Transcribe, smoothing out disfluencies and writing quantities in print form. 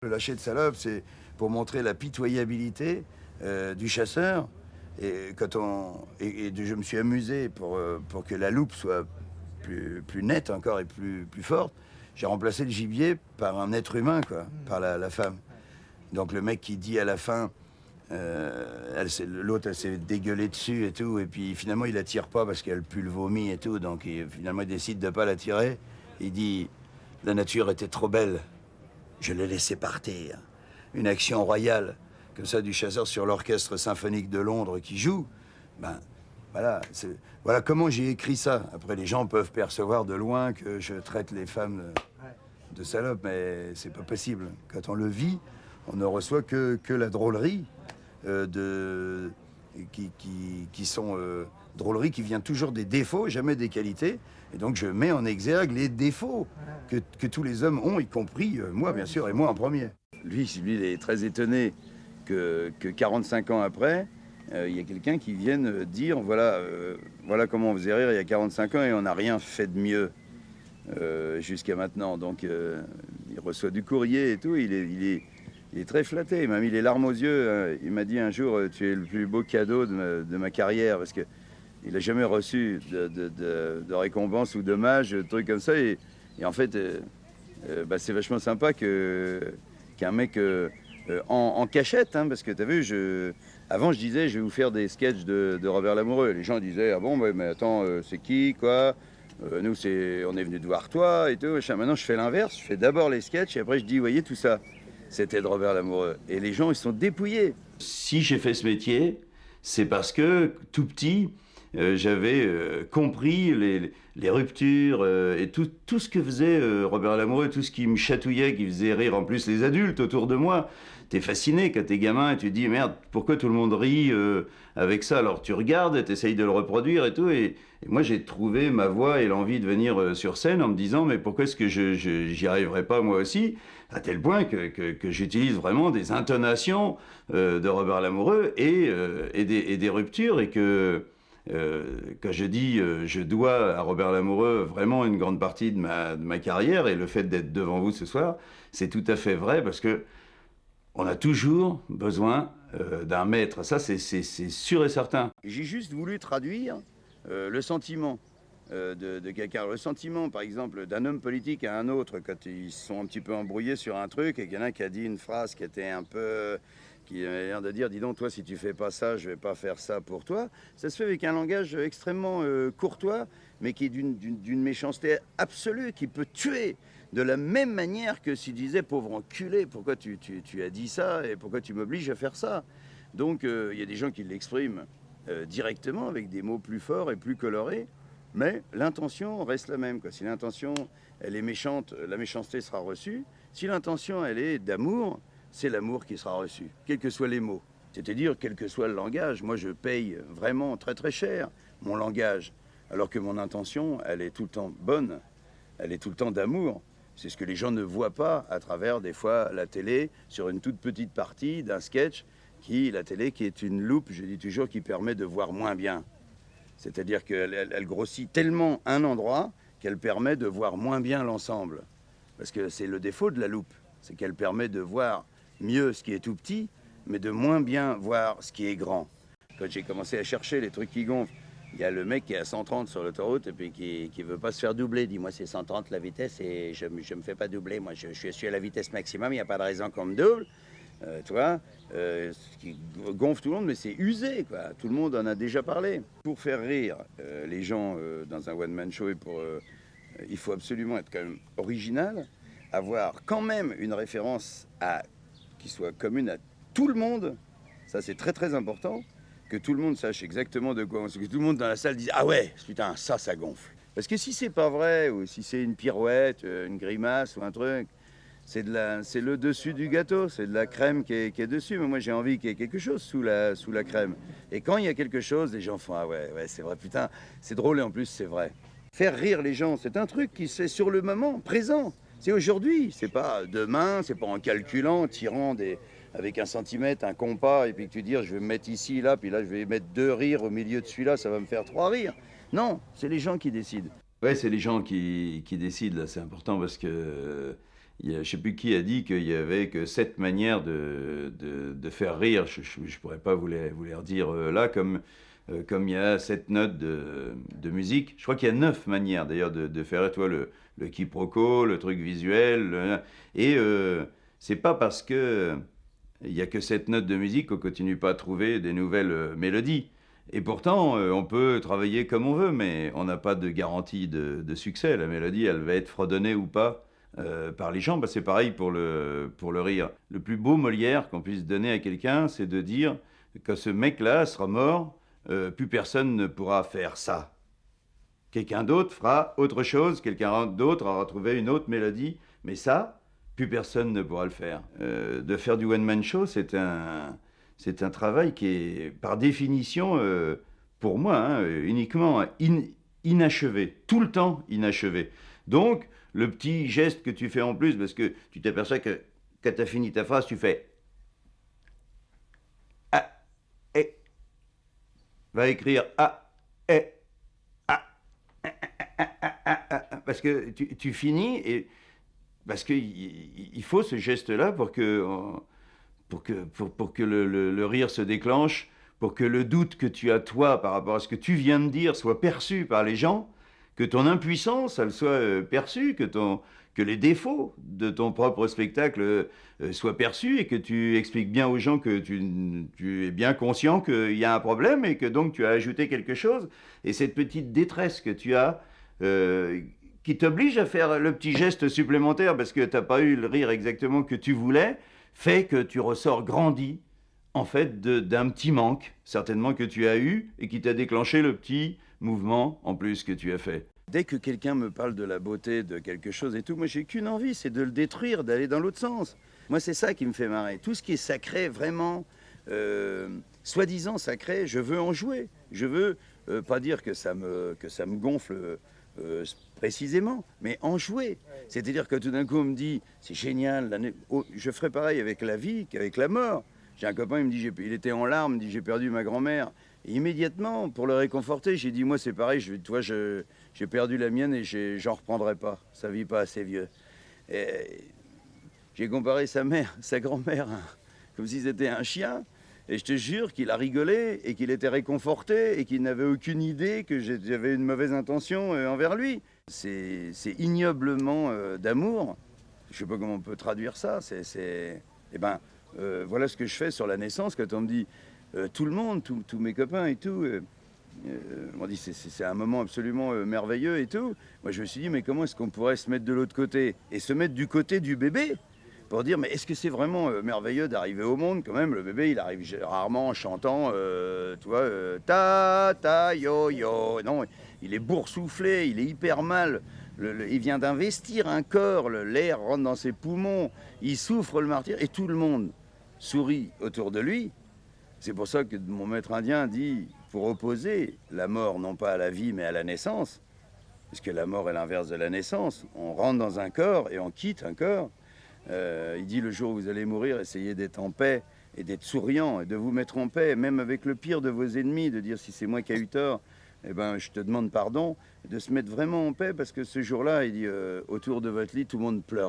Le lâcher de salope, c'est pour montrer la pitoyabilité du chasseur. Et, je me suis amusé pour que la loupe soit plus nette encore et plus forte. J'ai remplacé le gibier par un être humain, quoi, par la femme. Donc le mec qui dit à la fin, l'autre elle s'est dégueulée dessus et tout, et puis finalement il la tire pas parce qu'elle pue le vomi et tout, donc finalement il décide de pas la tirer. Il dit, la nature était trop belle, je l'ai laissé partir. Une action royale, comme ça, du chasseur sur l'orchestre symphonique de Londres qui joue. Ben, voilà comment j'ai écrit ça. Après, les gens peuvent percevoir de loin que je traite les femmes de salopes, mais c'est pas possible. Quand on le vit, on ne reçoit que la drôlerie qui sont drôleries qui vient toujours des défauts, jamais des qualités. Et donc je mets en exergue les défauts que tous les hommes ont, y compris moi, bien sûr, et moi en premier. Lui, il est très étonné que 45 ans après, il y a quelqu'un qui vienne dire, voilà comment on faisait rire il y a 45 ans et on n'a rien fait de mieux jusqu'à maintenant. Donc il reçoit du courrier et tout, il est très flatté, il m'a mis les larmes aux yeux. Hein. Il m'a dit un jour, tu es le plus beau cadeau de ma carrière, parce que il n'a jamais reçu de récompense ou d'hommage, de trucs comme ça. Et en fait, c'est vachement sympa qu'un mec en cachette, hein, parce que tu as vu, avant je disais, je vais vous faire des sketchs de Robert Lamoureux. Les gens disaient, ah bon, mais attends, c'est qui, quoi nous, on est venu te voir toi et tout. Maintenant, je fais l'inverse, je fais d'abord les sketchs et après je dis, voyez, tout ça, c'était de Robert Lamoureux. Et les gens, ils sont dépouillés. Si j'ai fait ce métier, c'est parce que, tout petit, j'avais compris les ruptures et tout ce que faisait Robert Lamoureux, tout ce qui me chatouillait, qui faisait rire en plus les adultes autour de moi. T'es fasciné quand t'es gamin et tu te dis merde, pourquoi tout le monde rit avec ça? Alors tu regardes, t'essayes de le reproduire et tout. Et moi j'ai trouvé ma voix et l'envie de venir sur scène en me disant mais pourquoi est-ce que j'y arriverais pas moi aussi? À tel point que j'utilise vraiment des intonations de Robert Lamoureux et des ruptures et que quand je dis je dois à Robert Lamoureux vraiment une grande partie de ma carrière et le fait d'être devant vous ce soir, c'est tout à fait vrai parce que on a toujours besoin d'un maître. Ça, c'est sûr et certain. J'ai juste voulu traduire le sentiment de quelqu'un. Le sentiment, par exemple, d'un homme politique à un autre, quand ils sont un petit peu embrouillés sur un truc et qu'il y en a un qui a dit une phrase qui était un peu... qui a l'air de dire, dis donc, toi, si tu fais pas ça, je vais pas faire ça pour toi. Ça se fait avec un langage extrêmement courtois, mais qui est d'une méchanceté absolue, qui peut tuer. De la même manière que s'il disait, pauvre enculé, pourquoi tu as dit ça et pourquoi tu m'obliges à faire ça? Donc il y a des gens qui l'expriment directement avec des mots plus forts et plus colorés, mais l'intention reste la même, quoi. Si l'intention, elle est méchante, la méchanceté sera reçue. Si l'intention, elle est d'amour, c'est l'amour qui sera reçu, quels que soient les mots. C'est-à-dire, quel que soit le langage. Moi, je paye vraiment très très cher mon langage, alors que mon intention, elle est tout le temps bonne, elle est tout le temps d'amour. C'est ce que les gens ne voient pas à travers, des fois, la télé, sur une toute petite partie d'un sketch, la télé qui est une loupe, je dis toujours, qui permet de voir moins bien. C'est-à-dire qu'elle grossit tellement un endroit qu'elle permet de voir moins bien l'ensemble. Parce que c'est le défaut de la loupe, c'est qu'elle permet de voir mieux ce qui est tout petit, mais de moins bien voir ce qui est grand. Quand j'ai commencé à chercher les trucs qui gonflent, il y a le mec qui est à 130 sur l'autoroute et puis qui veut pas se faire doubler. Dis-moi, c'est 130 la vitesse et je me fais pas doubler. Moi, je suis à la vitesse maximum, il n'y a pas de raison qu'on me double. Tu vois, ce qui gonfle tout le monde, mais c'est usé, quoi. Tout le monde en a déjà parlé. Pour faire rire les gens dans un one-man show, il faut absolument être quand même original, avoir quand même une référence qui soit commune à tout le monde. Ça, c'est très très important. Que tout le monde sache exactement de quoi, que tout le monde dans la salle dise ah ouais, putain, ça gonfle. Parce que si c'est pas vrai, ou si c'est une pirouette, une grimace ou un truc, c'est le dessus du gâteau, c'est de la crème qui est dessus. Mais moi j'ai envie qu'il y ait quelque chose sous la crème. Et quand il y a quelque chose, les gens font ah ouais, c'est vrai, putain, c'est drôle et en plus c'est vrai. Faire rire les gens, c'est un truc qui se fait sur le moment, présent. C'est aujourd'hui, c'est pas demain, c'est pas en calculant, tirant avec un centimètre, un compas, et puis que tu dis, je vais me mettre ici, là, puis là, je vais mettre 2 rires au milieu de celui-là, ça va me faire 3 rires. Non, c'est les gens qui décident. Ouais, c'est les gens qui décident, là, c'est important parce que Je ne sais plus qui a dit qu'il y avait que 7 manières de faire rire. Je ne pourrais pas vous les redire là, comme il y a 7 notes de musique. Je crois qu'il y a 9 manières d'ailleurs de faire rire. Toi, le quiproquo, le truc visuel. Et c'est pas parce que il n'y a que 7 notes de musique qu'on continue pas à trouver des nouvelles mélodies. Et pourtant, on peut travailler comme on veut, mais on n'a pas de garantie de succès. La mélodie, elle va être fredonnée ou pas par les gens. Bah, c'est pareil pour le rire. Le plus beau Molière qu'on puisse donner à quelqu'un, c'est de dire que ce mec-là sera mort, plus personne ne pourra faire ça. Quelqu'un d'autre fera autre chose, quelqu'un d'autre aura trouvé une autre mélodie, mais ça, plus personne ne pourra le faire. De faire du one-man show, c'est un travail qui est, par définition, pour moi, hein, uniquement inachevé, tout le temps inachevé. Donc, le petit geste que tu fais en plus, parce que tu t'aperçois que quand tu as fini ta phrase, tu fais ah, et, va écrire ah, et, ah, parce que tu finis et parce qu'il faut ce geste-là pour que le rire se déclenche, pour que le doute que tu as toi par rapport à ce que tu viens de dire soit perçu par les gens, que ton impuissance, elle soit perçue, que les défauts de ton propre spectacle soient perçus et que tu expliques bien aux gens que tu es bien conscient qu'il y a un problème et que donc tu as ajouté quelque chose. Et cette petite détresse que tu as, qui t'oblige à faire le petit geste supplémentaire parce que tu n'as pas eu le rire exactement que tu voulais, fait que tu ressors grandi, en fait, d'un petit manque, certainement que tu as eu, et qui t'a déclenché le petit mouvement en plus que tu as fait. Dès que quelqu'un me parle de la beauté de quelque chose et tout, moi j'ai qu'une envie, c'est de le détruire, d'aller dans l'autre sens. Moi c'est ça qui me fait marrer. Tout ce qui est sacré, vraiment, soi-disant sacré, je veux en jouer. Je veux pas dire que ça me gonfle précisément, mais en jouer. C'est-à-dire que tout d'un coup on me dit, c'est génial, oh, je ferai pareil avec la vie qu'avec la mort. J'ai un copain, il me dit, il était en larmes, il me dit, j'ai perdu ma grand-mère. Et immédiatement, pour le réconforter, j'ai dit, moi c'est pareil, toi j'ai perdu la mienne et j'en reprendrai pas. Ça vit pas assez vieux. J'ai comparé sa mère, sa grand-mère, comme si c'était un chien. Et je te jure qu'il a rigolé et qu'il était réconforté et qu'il n'avait aucune idée que j'avais une mauvaise intention envers lui. C'est ignoblement d'amour. Je sais pas comment on peut traduire ça. Eh ben, voilà ce que je fais sur la naissance quand on me dit tout le monde, tous mes copains et tout. On dit c'est un moment absolument merveilleux et tout. Moi je me suis dit mais comment est-ce qu'on pourrait se mettre de l'autre côté et se mettre du côté du bébé pour dire mais est-ce que c'est vraiment merveilleux d'arriver au monde quand même. Le bébé il arrive rarement en chantant tu vois ta ta yo yo. Non, il est boursouflé, il est hyper mal. Il vient d'investir un corps, l'air rentre dans ses poumons, il souffre le martyre et tout le monde sourit autour de lui. C'est pour ça que mon maître indien dit, pour opposer la mort non pas à la vie mais à la naissance, parce que la mort est l'inverse de la naissance. On rentre dans un corps et on quitte un corps. Il dit le jour où vous allez mourir, essayez d'être en paix et d'être souriant et de vous mettre en paix, même avec le pire de vos ennemis, de dire si c'est moi qui ai eu tort, eh ben, je te demande pardon, de se mettre vraiment en paix parce que ce jour-là, il dit autour de votre lit, tout le monde pleure.